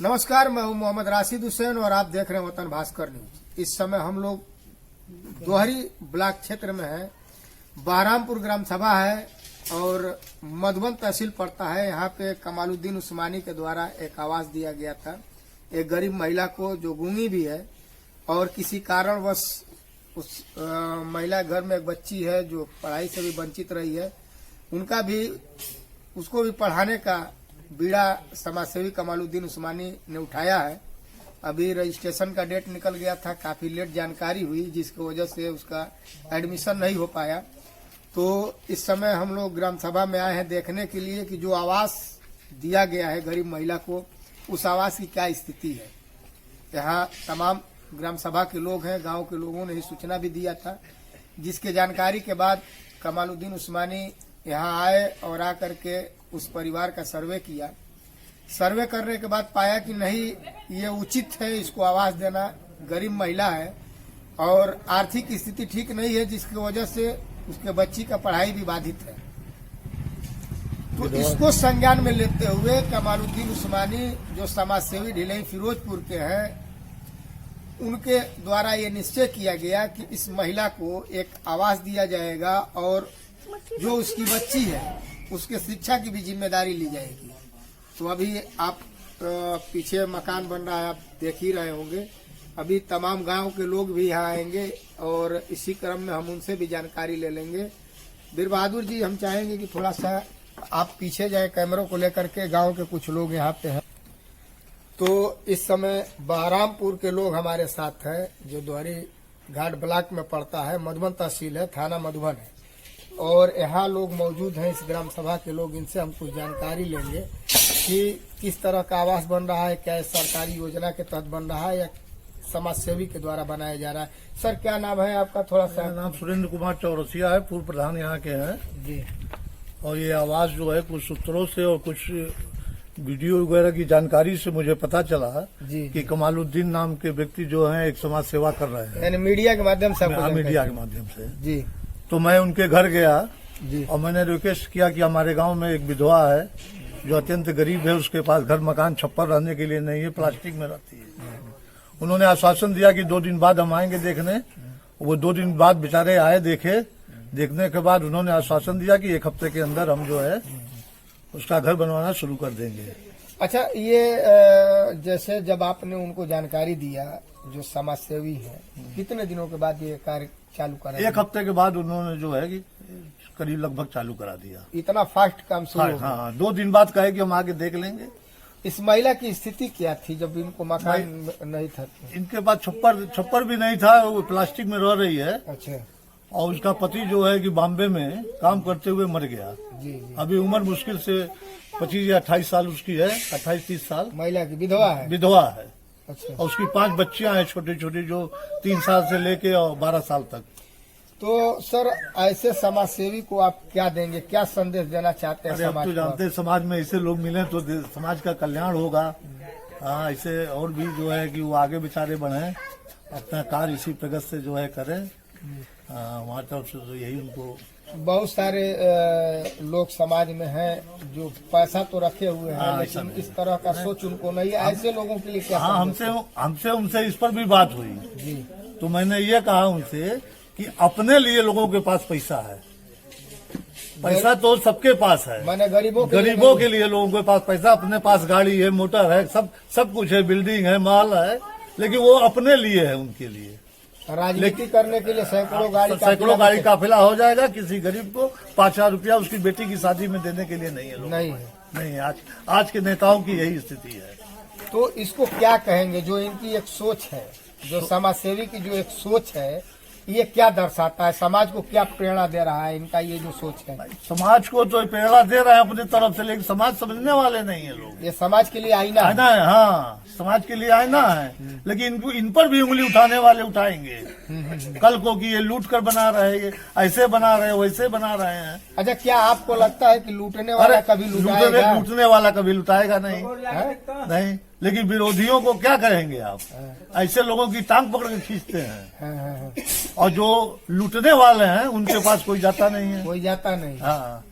नमस्कार, मैं हूं मोहम्मद राशिद हुसैन और आप देख रहे हैं वतन भास्कर न्यूज। इस समय हम लोग दोहरी ब्लॉक क्षेत्र में हैं। बहरामपुर ग्राम सभा है और मधुबन तहसील पड़ता है। यहाँ पे कमालुद्दीन उस्मानी के द्वारा एक आवास दिया गया था एक गरीब महिला को जो गूंगी भी है और किसी कारणवश उस महिला घर में एक बच्ची है जो पढ़ाई से भी वंचित रही है। उनका भी उसको भी पढ़ाने का बीड़ा समाजसेवी कमालुद्दीन उस्मानी ने उठाया है। अभी रजिस्ट्रेशन का डेट निकल गया था, काफी लेट जानकारी हुई जिसकी वजह से उसका एडमिशन नहीं हो पाया। तो इस समय हम लोग ग्राम सभा में आए हैं देखने के लिए कि जो आवास दिया गया है गरीब महिला को, उस आवास की क्या स्थिति है। यहाँ तमाम ग्राम सभा के लोग हैं, गांव के लोगों ने ही सूचना भी दिया था, जिसके जानकारी के बाद कमालुद्दीन उस्मानी यहाँ आए और आकर के उस परिवार का सर्वे किया। सर्वे करने के बाद पाया कि नहीं, ये उचित है, इसको आवास देना। गरीब महिला है और आर्थिक स्थिति ठीक नहीं है, जिसकी वजह से उसके बच्ची का पढ़ाई भी बाधित है। तो इसको संज्ञान में लेते हुए कमालुद्दीन उस्मानी जो समाजसेवी ढिलई फिरोजपुर के हैं, उनके द्वारा ये निश्चय किया गया कि इस महिला को एक आवास दिया जाएगा और जो उसकी बच्ची है उसके शिक्षा की भी जिम्मेदारी ली जाएगी। तो अभी आप पीछे मकान बन रहा है, आप देख ही रहे होंगे। अभी तमाम गांव के लोग भी यहाँ आएंगे और इसी क्रम में हम उनसे भी जानकारी ले लेंगे। बीर बहादुर जी, हम चाहेंगे कि थोड़ा सा आप पीछे जाए कैमरों को लेकर के। गांव के कुछ लोग यहाँ पे हैं। तो इस समय बहरामपुर के लोग हमारे साथ हैं, जो दोहरी घाट ब्लॉक में पड़ता है, मधुबन तहसील है, थाना मधुबन है। और यहाँ लोग मौजूद हैं, इस ग्राम सभा के लोग। इनसे हम कुछ जानकारी लेंगे कि किस तरह का आवास बन रहा है, क्या सरकारी योजना के तहत बन रहा है या समाज सेवी के द्वारा बनाया जा रहा है। सर, क्या नाम है आपका? थोड़ा सा नाम सुरेंद्र कुमार चौरसिया है, पूर्व प्रधान यहाँ के हैं जी। और ये आवास जो है कुछ सूत्रों से और कुछ वीडियो वगैरह की जानकारी से मुझे पता चला जी कि कमालुद्दीन नाम के व्यक्ति जो हैं एक समाज सेवा कर रहे हैं, यानी मीडिया के माध्यम से। मीडिया के माध्यम से जी। तो मैं उनके घर गया जी और मैंने रिक्वेस्ट किया कि हमारे गांव में एक विधवा है जो अत्यंत गरीब है, उसके पास घर मकान छप्पर रहने के लिए नहीं है, प्लास्टिक में रहती है। उन्होंने आश्वासन दिया कि 2 दिन बाद हम आएंगे देखने। वो 2 दिन बाद बेचारे आए, देखे। देखने के बाद उन्होंने आश्वासन दिया कि 1 हफ्ते के अंदर हम जो है उसका घर बनवाना शुरू कर देंगे। अच्छा, ये जैसे जब आपने उनको जानकारी दिया, जो समाज सेवी है, कितने दिनों के बाद ये कार्य चालू करा? 1 हफ्ते के बाद उन्होंने जो है कि करीब लगभग चालू करा दिया। इतना फास्ट काम शुरू हो गया। हाँ, 2 दिन बाद कहे कि हम आगे देख लेंगे। इस महिला की स्थिति क्या थी जब इनको मकान नहीं था? इनके पास छप्पर भी नहीं था, वो प्लास्टिक में रह रही है। अच्छा। और उसका पति जो है कि बॉम्बे में काम करते हुए मर गया। जी। अभी उम्र मुश्किल से 25 या 28 साल उसकी है, 28-30 साल। महिला की विधवा है? विधवा है। अच्छा। और उसकी 5 बच्चियां हैं छोटी छोटी, जो 3 साल से लेके और 12 साल तक। तो सर, ऐसे समाज सेवी को आप क्या देंगे, क्या संदेश देना चाहते हैं अरे अब समाज तो को? जानते हैं, समाज में ऐसे लोग मिले तो समाज का कल्याण होगा। हाँ, ऐसे और भी जो है कि वो आगे बेचारे बढ़े, अपना कार्य इसी प्रगति से जो है करें। हमारी तरफ से तो यही उनको। बहुत सारे लोग समाज में हैं जो पैसा तो रखे हुए हैं, लेकिन इस तरह का सोच उनको नहीं है। ऐसे लोगों के लिए क्या? हाँ, हमसे उनसे इस पर भी बात हुई जी। तो मैंने ये कहा उनसे कि अपने लिए लोगों के पास पैसा है, पैसा तो सबके पास है। मैंने गरीबों के लिए लोगों के पास पैसा, अपने पास गाड़ी है, मोटर है, सब कुछ है, बिल्डिंग है, माल है, लेकिन वो अपने लिए है, उनके लिए। राजनीति करने के लिए सैकड़ों गाड़ी काफिला हो जाएगा। किसी गरीब को 5,000 रुपया उसकी बेटी की शादी में देने के लिए नहीं है। नहीं है। आज के नेताओं की यही स्थिति है। तो इसको क्या कहेंगे? जो इनकी एक सोच है, जो समाज सेवी की जो एक सोच है, ये क्या दर्शाता है? समाज को क्या प्रेरणा दे रहा है इनका ये जो सोच है? समाज को तो प्रेरणा दे रहा है अपनी तरफ से, लेकिन समाज समझने वाले नहीं है लोग। ये समाज के लिए आईना है। हाँ, समाज के लिए आईना है, लेकिन इन पर भी उंगली उठाने वाले उठाएंगे कल को कि ये लूट कर बना रहे हैं, ये ऐसे बना रहे हैं, वैसे बना रहे हैं। अच्छा, क्या आपको लगता है कि लूटने वाला कभी लुटाएगा? लूटने वाला कभी लुटाएगा नहीं। लेकिन विरोधियों को क्या करेंगे आप? ऐसे लोगों की टांग पकड़ के खींचते हैं। और जो लूटने वाले हैं उनके पास कोई जाता नहीं है। कोई जाता नहीं। हाँ।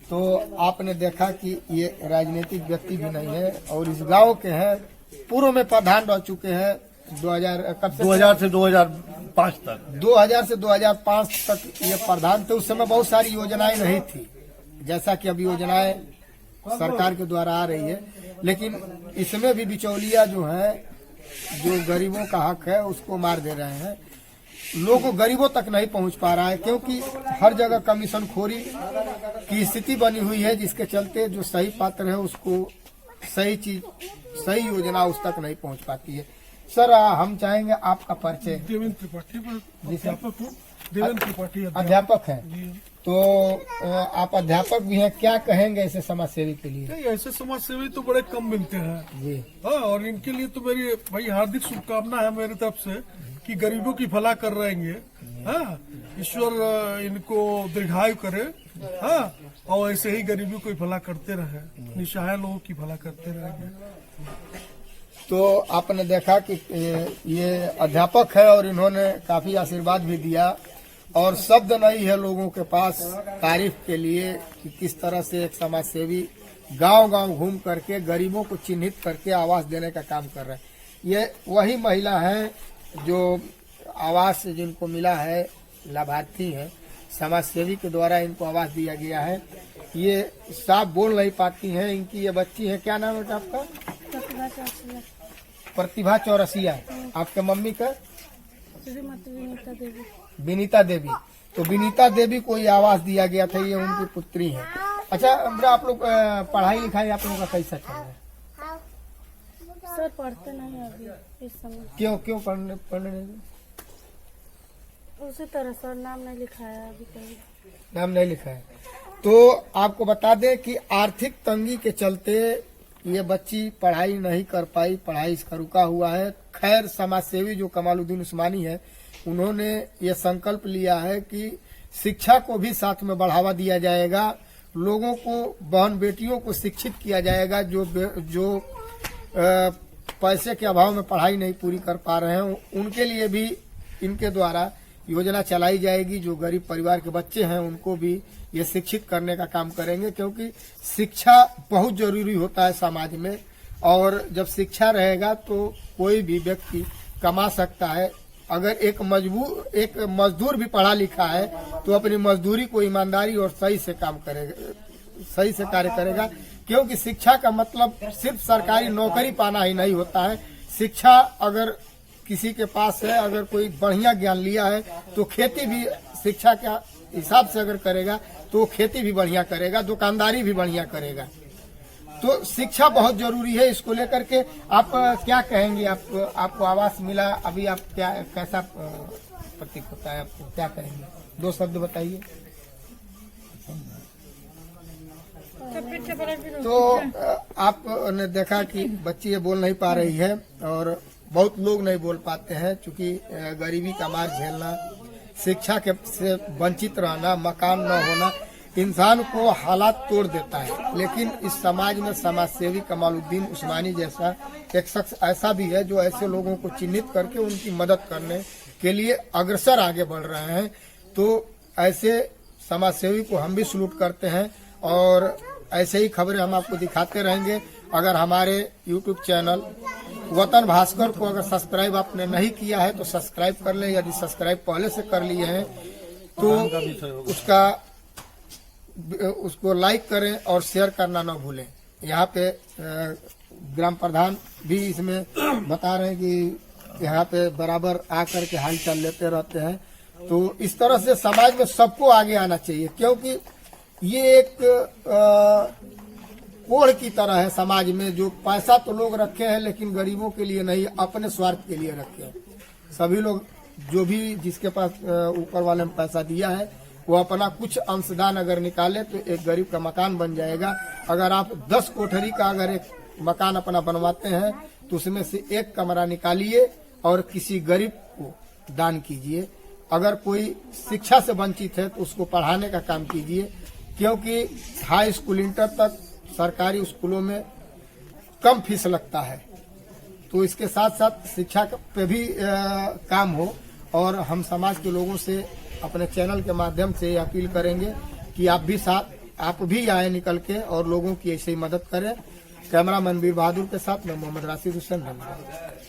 तो आपने देखा कि ये राजनीतिक व्यक्ति भी नहीं है और इस गांव के हैं, पूर्व में प्रधान रह चुके हैं 2000 कब से 2000 से 2005 तक। 2000 से 2005 तक ये प्रधान थे। उस समय बहुत सारी योजनाएं नहीं थी, जैसा कि अब योजनाएं सरकार के द्वारा आ रही है, लेकिन इसमें भी बिचौलिया जो है, जो गरीबों का हक है उसको मार दे रहे हैं। लोगों गरीबों तक नहीं पहुंच पा रहा है, क्योंकि हर जगह कमीशन खोरी की स्थिति बनी हुई है, जिसके चलते जो सही पात्र है उसको सही चीज, सही योजना उस तक नहीं पहुंच पाती है। सर, हम चाहेंगे आपका परिचय। देवेंद्र त्रिपाठी, अध्यापक हूँ। देवेंद्र त्रिपाठी अध्यापक हैं, तो आप अध्यापक भी हैं, क्या कहेंगे ऐसे समाज सेवी के लिए? नहीं, ऐसे समाज सेवी तो बड़े कम मिलते हैं जी। हाँ, और इनके लिए तो मेरी भाई हार्दिक शुभकामना है मेरी तरफ से कि गरीबों की भला कर रहेंगे। हाँ, ईश्वर इनको दीर्घायु करे। हाँ, और ऐसे ही गरीबों को भला करते रहे, निसहाय लोगों की भला करते रहेंगे। तो आपने देखा कि ये अध्यापक है और इन्होंने काफी आशीर्वाद भी दिया, और शब्द नहीं है लोगों के पास तारीफ के लिए कि किस तरह से एक समाज सेवी गांव-गांव घूम करके गरीबों को चिन्हित करके आवास देने का काम कर रहे हैं। ये वही महिला है जो आवास जिनको मिला है, लाभार्थी हैं, समाज सेवी के द्वारा इनको आवास दिया गया है। ये साफ बोल नहीं पाती हैं, इनकी ये बच्ची है, क्या नाम है आपका? प्रतिभा चौरसिया। आपके मम्मी का? विनीता देवी। तो विनीता देवी को ये आवास दिया गया था, ये उनकी पुत्री है। अच्छा, आप लोग पढ़ाई लिखाई आप लोगों का कैसा चल रहा है? सर पढ़ते नहीं अभी इस समय। क्यों पढ़ने नहीं? उसी तरह सर, नाम नहीं लिखा है अभी कहीं। नाम नहीं लिखा है। तो आपको बता दें कि आर्थिक तंगी के चलते ये बच्ची पढ़ाई नहीं कर पाई, पढ़ाई इसका रुका हुआ है। खैर, समाज सेवी जो कमालुद्दीन उस्मानी है, उन्होंने ये संकल्प लिया है कि शिक्षा को भी साथ में बढ़ावा दिया जाएगा, लोगों को, बहन बेटियों को शिक्षित किया जाएगा, जो पैसे के अभाव में पढ़ाई नहीं पूरी कर पा रहे हैं, उनके लिए भी इनके द्वारा योजना चलाई जाएगी। जो गरीब परिवार के बच्चे हैं उनको भी ये शिक्षित करने का काम करेंगे, क्योंकि शिक्षा बहुत जरूरी होता है समाज में, और जब शिक्षा रहेगा तो कोई भी व्यक्ति कमा सकता है। अगर एक मजदूर भी पढ़ा लिखा है तो अपनी मजदूरी को ईमानदारी और सही से काम करेगा, सही से कार्य करेगा, क्योंकि शिक्षा का मतलब सिर्फ सरकारी नौकरी पाना ही नहीं होता है। शिक्षा अगर किसी के पास है, अगर कोई बढ़िया ज्ञान लिया है, तो खेती भी शिक्षा के हिसाब से अगर करेगा तो खेती भी बढ़िया करेगा, दुकानदारी भी बढ़िया करेगा। तो शिक्षा बहुत जरूरी है। इसको लेकर के आप क्या कहेंगे? आपको आवास मिला, अभी आप क्या, कैसा प्रतीक होता है, आपको क्या कहेंगे? 2 शब्द बताइए। तो आपने देखा कि बच्ची ये बोल नहीं पा रही है, और बहुत लोग नहीं बोल पाते हैं, क्योंकि गरीबी का मार झेलना, शिक्षा के से वंचित रहना, मकान न होना इंसान को हालात तोड़ देता है। लेकिन इस समाज में समाज सेवी कमालुद्दीन उस्मानी जैसा एक शख्स ऐसा भी है जो ऐसे लोगों को चिन्हित करके उनकी मदद करने के लिए अग्रसर आगे बढ़ रहे हैं। तो ऐसे समाज सेवी को हम भी सलूट करते हैं, और ऐसे ही खबरें हम आपको दिखाते रहेंगे। अगर हमारे YouTube चैनल वतन भास्कर को अगर सब्सक्राइब आपने नहीं किया है तो सब्सक्राइब कर लें। यदि सब्सक्राइब पहले से कर लिए हैं तो उसको लाइक करें और शेयर करना ना भूलें। यहाँ पे ग्राम प्रधान भी इसमें बता रहे हैं कि यहाँ पे बराबर आकर के हालचाल लेते रहते हैं। तो इस तरह से समाज में सबको आगे आना चाहिए, क्योंकि ये एक कोढ़ की तरह है समाज में। जो पैसा तो लोग रखे हैं, लेकिन गरीबों के लिए नहीं, अपने स्वार्थ के लिए रखे हैं। सभी लोग, जो भी जिसके पास ऊपर वाले ने पैसा दिया है, वो अपना कुछ अंशदान अगर निकाले तो एक गरीब का मकान बन जाएगा। अगर आप 10 कोठरी का अगर एक मकान अपना बनवाते हैं तो उसमें से 1 कमरा निकालिए और किसी गरीब को दान कीजिए। अगर कोई शिक्षा से वंचित है तो उसको पढ़ाने का काम कीजिए, क्योंकि हाई स्कूल इंटर तक सरकारी स्कूलों में कम फीस लगता है। तो इसके साथ साथ शिक्षा पे भी काम हो। और हम समाज के लोगों से अपने चैनल के माध्यम से अपील करेंगे कि आप भी आए निकल के और लोगों की ऐसे ही मदद करें। कैमरामैन वीर बहादुर के साथ में मोहम्मद राशिद हुसैन धन्यवाद।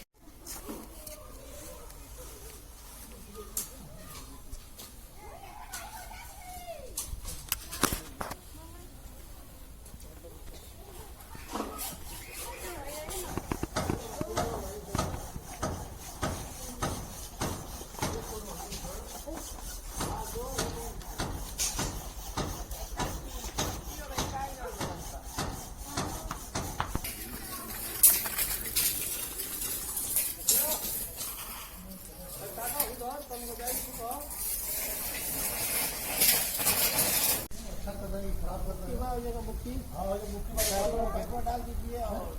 डाल दीजिए और